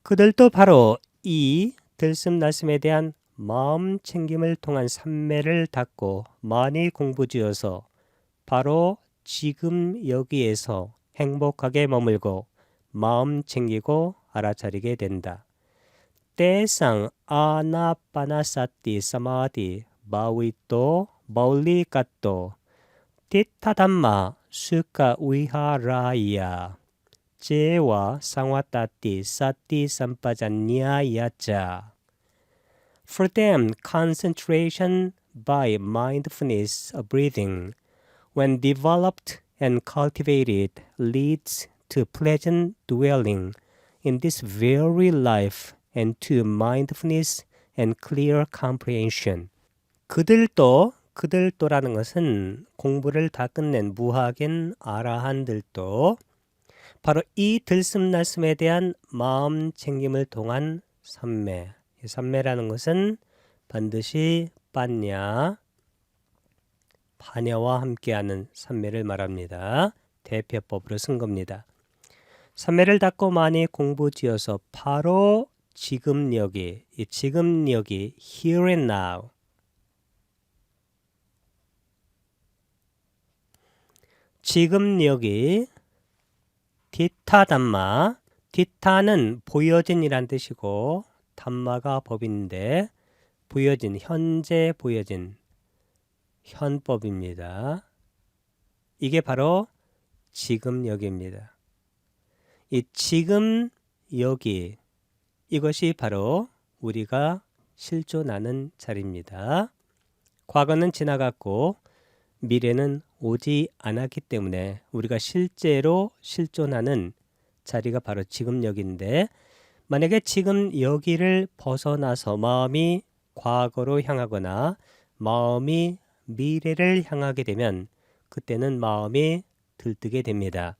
그들도 바로 이 들숨날숨에 대한 마음 챙김을 통한 삼매를 닫고 많이 공부지어서 바로 지금 여기에서 행복하게 머물고 마음 챙기고 알아차리게 된다. 때상 아나빠나사티 사마디 바위또 마울리까또 티타담마 수카 위하라이야 제와 상와타티 사티 삼파잔냐야자. For them, concentration by mindfulness of breathing, when developed and cultivated, leads to pleasant dwelling in this very life and to mindfulness and clear comprehension. 그들도라는 것은 공부를 다 끝낸 무학인 아라한들도 바로 이 들숨날숨에 대한 마음 챙김을 통한 삼매. 이 삼매라는 것은 반드시 빠냐, 파냐와 함께하는 삼매를 말합니다. 대표법으로 쓴 겁니다. 삼매를 닫고 많이 공부지어서 바로 지금 여기, 이 지금 여기 here and now, 지금 여기 디타담마, 디타는 보여진이란 뜻이고 담마가 법인데 보여진, 현재 보여진 현법입니다. 이게 바로 지금 여기입니다. 이 지금 여기, 이것이 바로 우리가 실존하는 자리입니다. 과거는 지나갔고 미래는 오지 않았기 때문에 우리가 실제로 실존하는 자리가 바로 지금 여기인데, 만약에 지금 여기를 벗어나서 마음이 과거로 향하거나 마음이 미래를 향하게 되면 그때는 마음이 들뜨게 됩니다.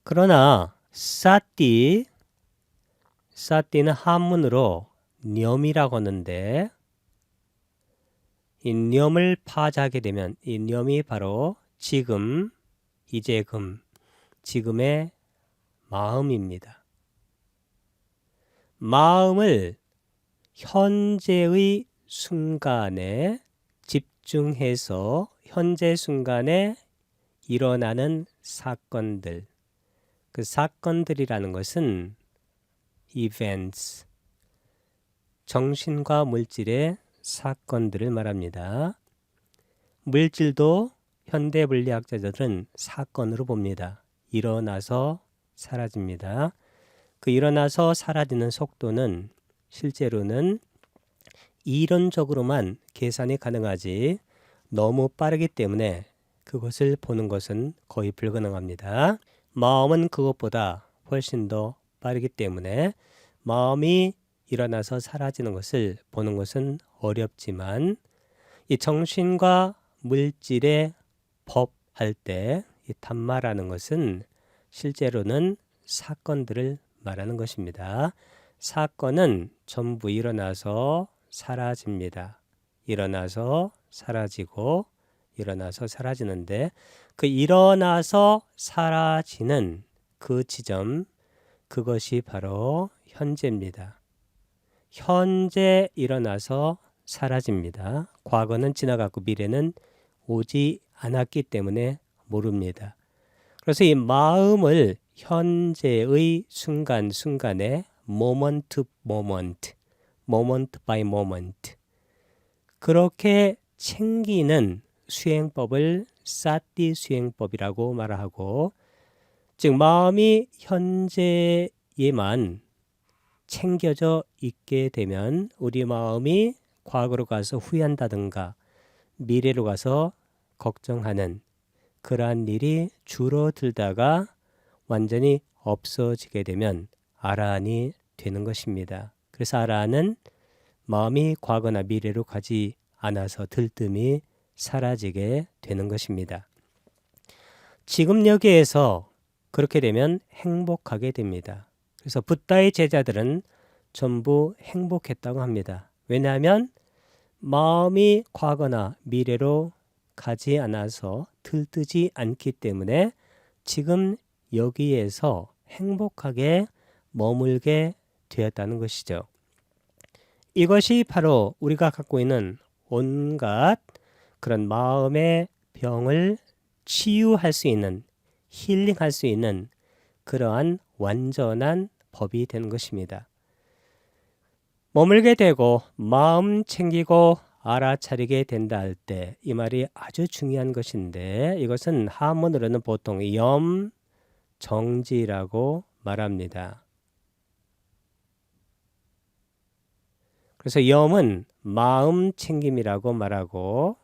그러나 사띠는 한문으로 념이라고 하는데, 이 념을 파자하게 되면 이 념이 바로 지금, 이제금, 지금의 마음입니다. 마음을 현재의 순간에 집중해서 현재 순간에 일어나는 사건들, 그 사건들이라는 것은 events, 정신과 물질의 사건들을 말합니다. 물질도 현대 물리학자들은 사건으로 봅니다. 일어나서 사라집니다. 그 일어나서 사라지는 속도는 실제로는 이론적으로만 계산이 가능하지 너무 빠르기 때문에 그것을 보는 것은 거의 불가능합니다. 마음은 그것보다 훨씬 더 빠르기 때문에 마음이 일어나서 사라지는 것을 보는 것은 어렵지만, 이 정신과 물질의 법 할 때 이 담마라는 것은 실제로는 사건들을 말하는 것입니다. 사건은 전부 일어나서 사라집니다. 일어나서 사라지고 일어나서 사라지는데, 그 일어나서 사라지는 그 지점, 그것이 바로 현재입니다. 현재 일어나서 사라집니다. 과거는 지나갔고 미래는 오지 않았기 때문에 모릅니다. 그래서 이 마음을 현재의 순간순간에 moment to moment, moment by moment 그렇게 챙기는 수행법을 사띠 수행법이라고 말하고, 즉 마음이 현재에만 챙겨져 있게 되면 우리 마음이 과거로 가서 후회한다든가 미래로 가서 걱정하는 그러한 일이 줄어들다가 완전히 없어지게 되면 아라한이 되는 것입니다. 그래서 아라한은 마음이 과거나 미래로 가지 않아서 들뜸이 사라지게 되는 것입니다. 지금 여기에서 그렇게 되면 행복하게 됩니다. 그래서 붓다의 제자들은 전부 행복했다고 합니다. 왜냐하면 마음이 과거나 미래로 가지 않아서 들뜨지 않기 때문에 지금 여기에서 행복하게 머물게 되었다는 것이죠. 이것이 바로 우리가 갖고 있는 온갖 그런 마음의 병을 치유할 수 있는, 힐링할 수 있는 그러한 완전한 법이 되는 것입니다. 머물게 되고 마음 챙기고 알아차리게 된다 할 때 이 말이 아주 중요한 것인데 이것은 한문으로는 보통 염정지라고 말합니다. 그래서 염은 마음 챙김이라고 말하고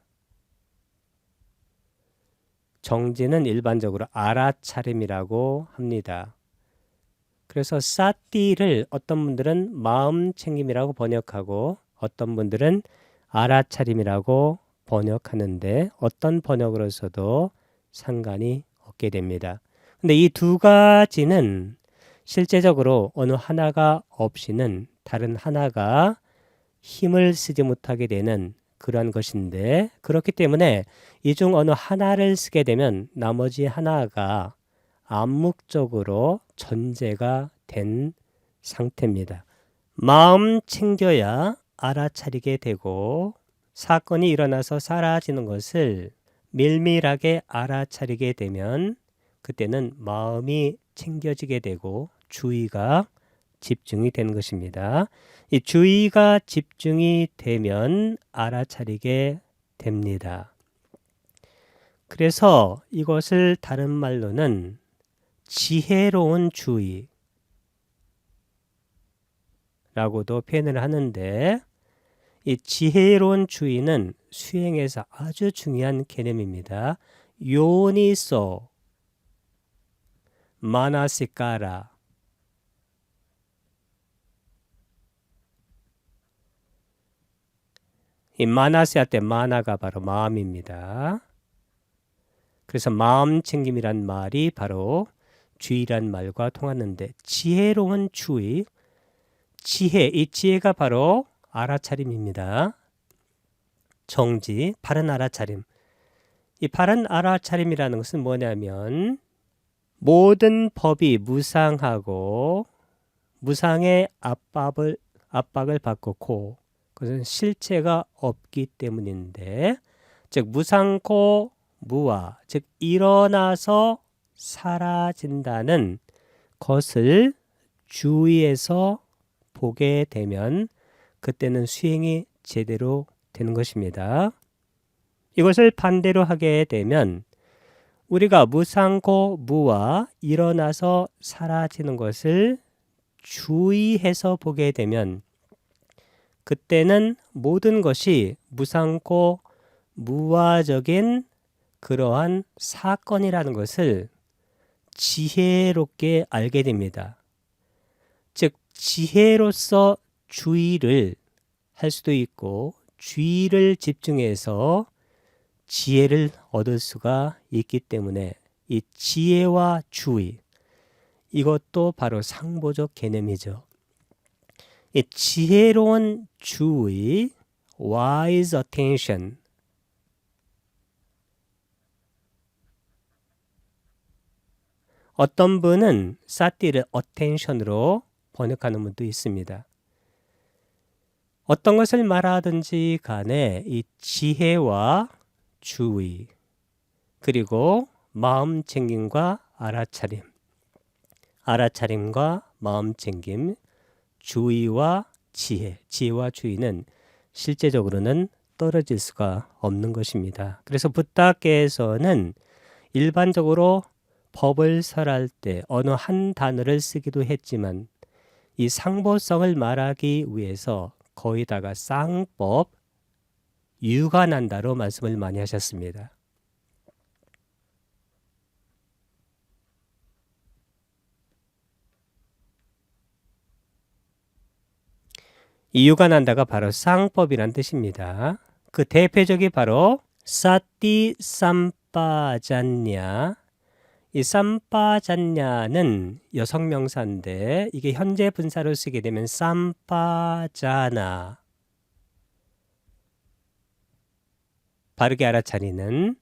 정지는 일반적으로 알아차림이라고 합니다. 그래서 사띠를 어떤 분들은 마음 챙김이라고 번역하고 어떤 분들은 알아차림이라고 번역하는데 어떤 번역으로서도 상관이 없게 됩니다. 근데 이 두 가지는 실제적으로 어느 하나가 없이는 다른 하나가 힘을 쓰지 못하게 되는 그러한 것인데 그렇기 때문에 이 중 어느 하나를 쓰게 되면 나머지 하나가 암묵적으로 전제가 된 상태입니다. 마음 챙겨야 알아차리게 되고 사건이 일어나서 사라지는 것을 밀밀하게 알아차리게 되면 그때는 마음이 챙겨지게 되고 주의가 집중이 되는 것입니다. 이 주의가 집중이 되면 알아차리게 됩니다. 그래서 이것을 다른 말로는 지혜로운 주의라고도 표현을 하는데 이 지혜로운 주의는 수행에서 아주 중요한 개념입니다. 요니소 마나시카라 이 마나시 할 때 마나가 바로 마음입니다. 그래서 마음 챙김이란 말이 바로 주의란 말과 통하는데 지혜로운 주의, 지혜, 이 지혜가 바로 알아차림입니다. 정지, 바른 알아차림. 이 바른 알아차림이라는 것은 뭐냐면 모든 법이 무상하고 무상의 압박을 받고 그것은 실체가 없기 때문인데 즉 무상고 무와 즉 일어나서 사라진다는 것을 주위에서 보게 되면 그때는 수행이 제대로 되는 것입니다. 이것을 반대로 하게 되면 우리가 무상고 무와 일어나서 사라지는 것을 주의해서 보게 되면 그때는 모든 것이 무상고 무화적인 그러한 사건이라는 것을 지혜롭게 알게 됩니다. 즉 지혜로서 주의를 할 수도 있고 주의를 집중해서 지혜를 얻을 수가 있기 때문에 이 지혜와 주의 이것도 바로 상보적 개념이죠. 이 지혜로운 주의 wise attention 어떤 분은 사띠를 attention으로 번역하는 분도 있습니다. 어떤 것을 말하든지 간에 이 지혜와 주의 그리고 마음 챙김과 알아차림과 마음 챙김 주의와 지혜, 지혜와 주의는 실제적으로는 떨어질 수가 없는 것입니다. 그래서 부타께서는 일반적으로 법을 설할 때 어느 한 단어를 쓰기도 했지만 이 상보성을 말하기 위해서 거의다가 쌍법, 유관한다로 말씀을 많이 하셨습니다. 이 유관한다가 바로 쌍법이란 뜻입니다. 그 대표적이 바로 사띠 삼빠잔냐 이 삼빠잔냐는 여성 명사인데 이게 현재 분사로 쓰게 되면 삼빠자나 바르게 알아차리는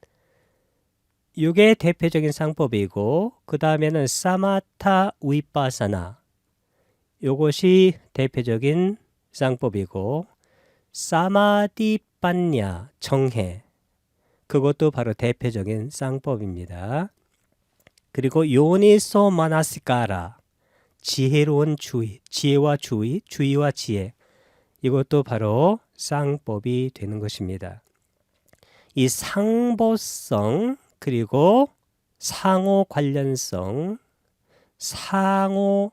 이게 대표적인 상법이고 그 다음에는 사마타 위빠사나 요것이 대표적인 쌍법이고 사마디빠냐 정해 그것도 바로 대표적인 쌍법입니다. 그리고 요니소 마나시카라 지혜로운 주의, 지혜와 주의, 주의와 지혜 이것도 바로 쌍법이 되는 것입니다. 이 상보성 그리고 상호 관련성, 상호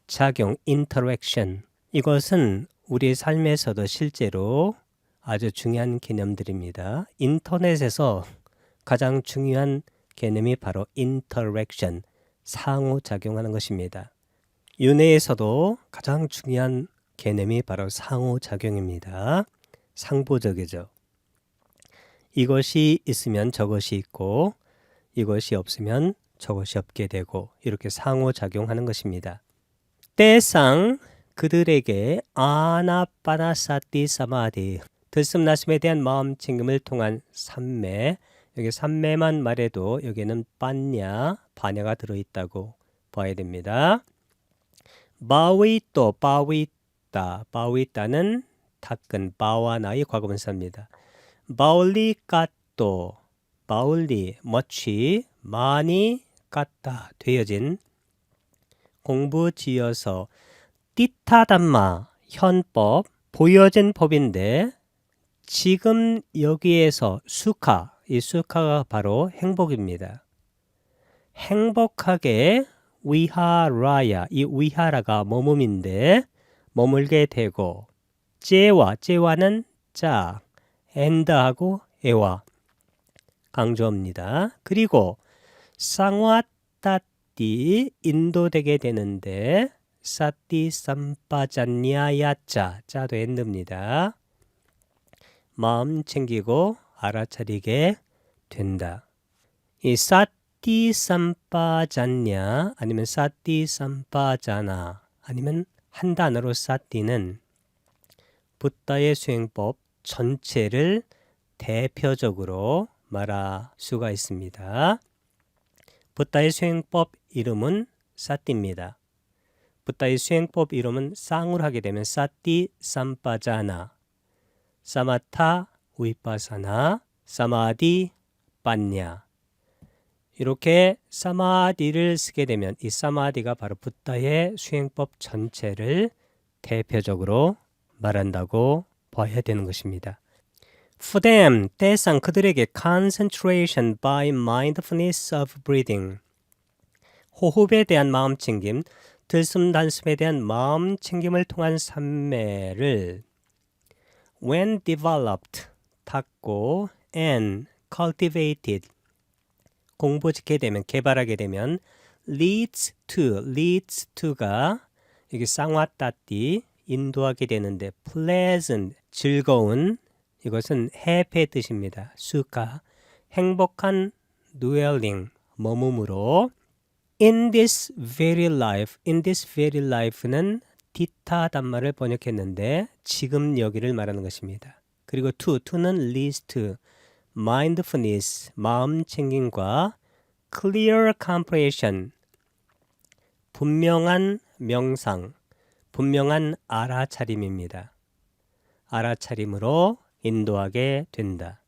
작용, interaction 이것은 우리 삶에서도 실제로 아주 중요한 개념들입니다. 인터넷에서 가장 중요한 개념이 바로 interaction, 상호작용하는 것입니다. 윤회에서도 가장 중요한 개념이 바로 상호작용입니다. 상보적이죠. 이것이 있으면 저것이 있고 이것이 없으면 저것이 없게 되고 이렇게 상호작용하는 것입니다. 때상 그들에게 아나빠나사티 사마디 들숨날숨에 대한 마음 챙김을 통한 삼매 여기 삼매만 말해도 여기는 빠냐 반야가 들어있다고 봐야 됩니다. 바위또 바위따는 닦은 바와나의 과거분사입니다. 바울리 까또 바울리 much 많이 깠다 되어진 공부 지어서 띠타담마 현법 보여진 법인데 지금 여기에서 수카 이 수카가 바로 행복입니다. 행복하게 위하라야 이 위하라가 머금인데 머물게 되고 제와는 자 엔드하고 에와 강조합니다. 그리고 쌍와따띠 인도되게 되는데 사띠 삼빠잔냐야짜 짜도 엔드입니다. 마음 챙기고 알아차리게 된다. 이 사띠 삼빠잔냐 아니면 사띠 삼빠자나 아니면 한 단어로 사띠는 붓다의 수행법 전체를 대표적으로 말할 수가 있습니다. 붓다의 수행법 이름은 사띠입니다. 붓다의 수행법 이름은 쌍으로 하게 되면 사띠 삼빠자나 사마타 위파사나 사마디 빠냐 이렇게 사마디를 쓰게 되면 이 사마디가 바로 붓다의 수행법 전체를 대표적으로 말한다고 봐야 되는 것입니다. For them, 때상 그들에게 concentration by mindfulness of breathing 호흡에 대한 마음챙김, 들숨날숨에 대한 마음챙김을 통한 삼매를 when developed, 닦고 and cultivated, 공부짓게 되면, 개발하게 되면 leads to가 이게 쌍화따띠 인도하게 되는데 pleasant, 즐거운 이것은 happy의 뜻입니다. 수카, 행복한 dwelling, 머무므로 in this very life는 디타 단말을 번역했는데 지금 여기를 말하는 것입니다. 그리고 to는 leads to, mindfulness, 마음 챙김과 clear comprehension, 분명한 명상, 분명한 알아차림입니다. 알아차림으로 인도하게 된다.